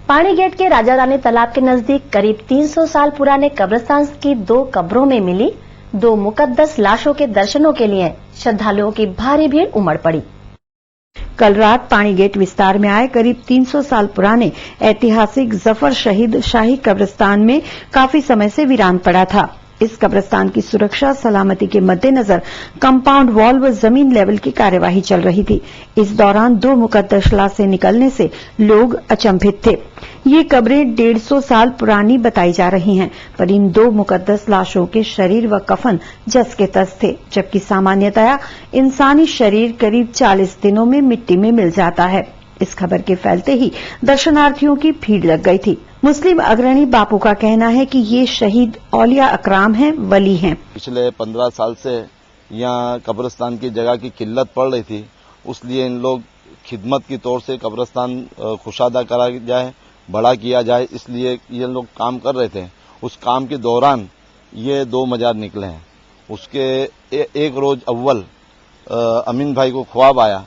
पानी गेट के राजा रानी तालाब के नजदीक करीब 300 साल पुराने कब्रिस्तान की 2 कब्रों में मिली 2 मुकद्दस लाशों के दर्शनों के लिए श्रद्धालुओं की भारी भीड़ उमड़ पड़ी। कल रात पानी गेट विस्तार में आए करीब 300 साल पुराने ऐतिहासिक जफर शहीद शाही कब्रिस्तान में काफी समय से वीरान पड़ा था। इस कब्रिस्तान की सुरक्षा सलामती के मद्देनजर कंपाउंड वॉल व जमीन लेवल की कार्यवाही चल रही थी। इस दौरान 2 मुकद्दस लाशें निकलने से लोग अचंभित थे। ये कब्रें 150 साल पुरानी बताई जा रही हैं, पर इन 2 मुकद्दस लाशों के शरीर व कफन जस के तस थे, जबकि सामान्यतया इंसानी शरीर करीब 40 दिनों में मिट्टी में मिल जाता है। इस खबर के फैलते ही दर्शनार्थियों की भीड़ लग गई थी। मुस्लिम अग्रणी बापू का कहना है कि ये शहीद औलिया अकराम हैं, वली हैं। पिछले 15 साल से यहाँ कब्रिस्तान की जगह की किल्लत पड़ रही थी, उसलिए इन लोग खिदमत की तौर से कब्रिस्तान कुशादा करा जाए, बड़ा किया जाए, इसलिए ये लोग काम कर रहे थे। उस काम के दौरान ये 2 मजार निकले हैं। उसके एक रोज अव्वल अमीन भाई को ख्वाब आया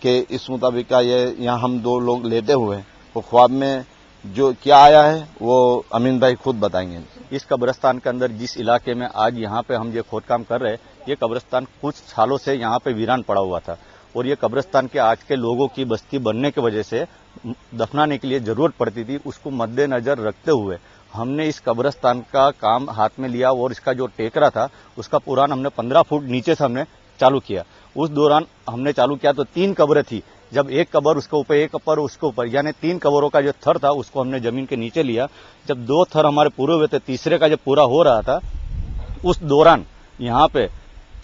कि इस मुताबिक का ये यहाँ हम 2 लोग लेटे हुए हैं। वो ख्वाब में जो क्या आया है वो अमीन भाई खुद बताएंगे। इस कब्रिस्तान के अंदर जिस इलाके में आज यहाँ पे हम ये खोदकाम कर रहे हैं, ये कब्रिस्तान कुछ सालों से यहाँ पे वीरान पड़ा हुआ था और ये कब्रिस्तान के आज के लोगों की बस्ती बनने की वजह से दफनाने के लिए जरूरत पड़ती थी। उसको मद्देनजर रखते हुए हमने इस कब्रिस्तान का काम हाथ में लिया और इसका जो टेकरा था उसका पुरान हमने 15 फुट नीचे से हमने चालू किया। उस दौरान हमने चालू किया तो 3 कब्रें थी। जब एक कब्र उसके ऊपर, एक कब्र उसके ऊपर, यानी 3 कब्रों का जो थर था उसको हमने जमीन के नीचे लिया। जब 2 थर हमारे पूरे हुए थे, तीसरे का जब पूरा हो रहा था, उस दौरान यहाँ पे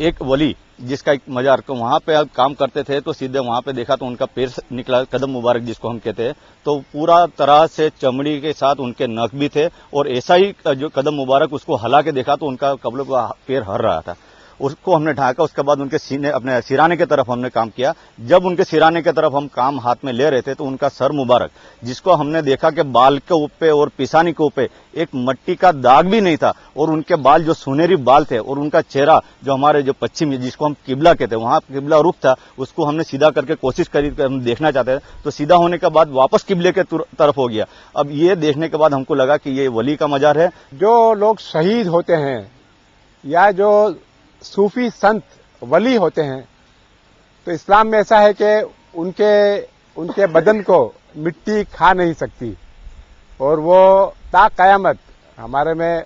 एक वली जिसका एक मजार को वहां पे अब काम करते थे, तो सीधे वहां पे देखा तो उनका पैर निकला, कदम मुबारक जिसको हम कहते हैं, तो पूरा तरह से चमड़ी के साथ उनके नख भी थे और ऐसा ही जो कदम मुबारक उसको हला के देखा तो उनका कब्र का पैर हर रहा था। उसको हमने ढाका। उसके बाद उनके सीने, अपने सिराने की तरफ हमने काम किया। जब उनके सिराने की तरफ हम काम हाथ में ले रहे थे तो उनका सर मुबारक, जिसको हमने देखा कि बाल के ऊपर और पिसानी के ऊपर एक मट्टी का दाग भी नहीं था और उनके बाल जो सुनहरी बाल थे और उनका चेहरा जो हमारे जो पश्चिमी जिसको हम किबला कहते हैं, वहां किबला रुख था, उसको हमने सीधा करके कोशिश करी, हम देखना चाहते थे तो सीधा होने के बाद वापस किबले के तरफ हो गया। अब ये देखने के बाद हमको लगा कि ये वली का मजार है। जो लोग शहीद होते हैं या जो सूफी संत वली होते हैं, तो इस्लाम में ऐसा है कि उनके बदन को मिट्टी खा नहीं सकती और वो ता कयामत, हमारे में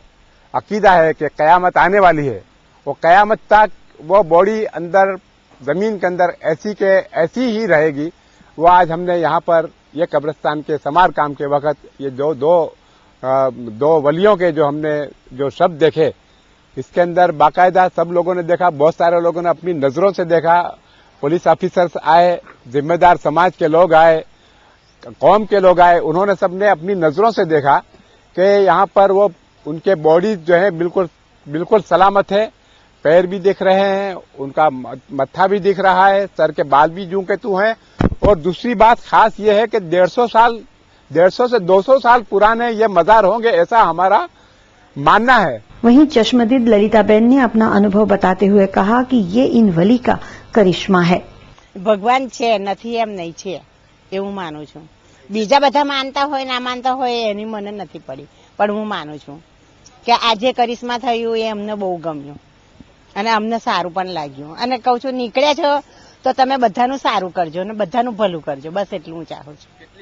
अकीदा है कि कयामत आने वाली है, वो कयामत तक वो बॉडी अंदर जमीन के अंदर ऐसी ही रहेगी। वो आज हमने यहाँ पर ये कब्रिस्तान के समार काम के वक्त ये दो वलियों के जो हमने जो शब्द देखे, इसके अंदर बाकायदा सब लोगों ने देखा, बहुत सारे लोगों ने अपनी नजरों से देखा। पुलिस ऑफिसर्स आए, जिम्मेदार समाज के लोग आए, कौम के लोग आए, उन्होंने सबने अपनी नजरों से देखा कि यहाँ पर वो उनके बॉडी जो है बिल्कुल सलामत है। पैर भी दिख रहे हैं, उनका मत्था भी दिख रहा है, सर के बाल भी जूं के तू हैं। और दूसरी बात खास ये है कि 150 से 200 साल पुराने ये मजार होंगे, ऐसा हमारा मानना है। वहीं चश्मदीद ललिताबेन ने अपना अनुभव बताते हुए कहा कि ये इन वली का करिश्मा है। ભગવાન છે નથી એમ નહીં છે એવું માનું છું। બીજા બધા માનતા હોય ના માનતા હોય એની મને નથી પડી, પણ હું માનું છું કે આ જે કરિશ્મા થયું એ અમને બહુ ગમ્યું અને અમને સારું પણ લાગ્યું અને કહું છું નીકળ્યા છો તો તમે બધાનું સારું કરજો અને બધાનું ભલું કરજો, બસ એટલું હું ચાહું છું।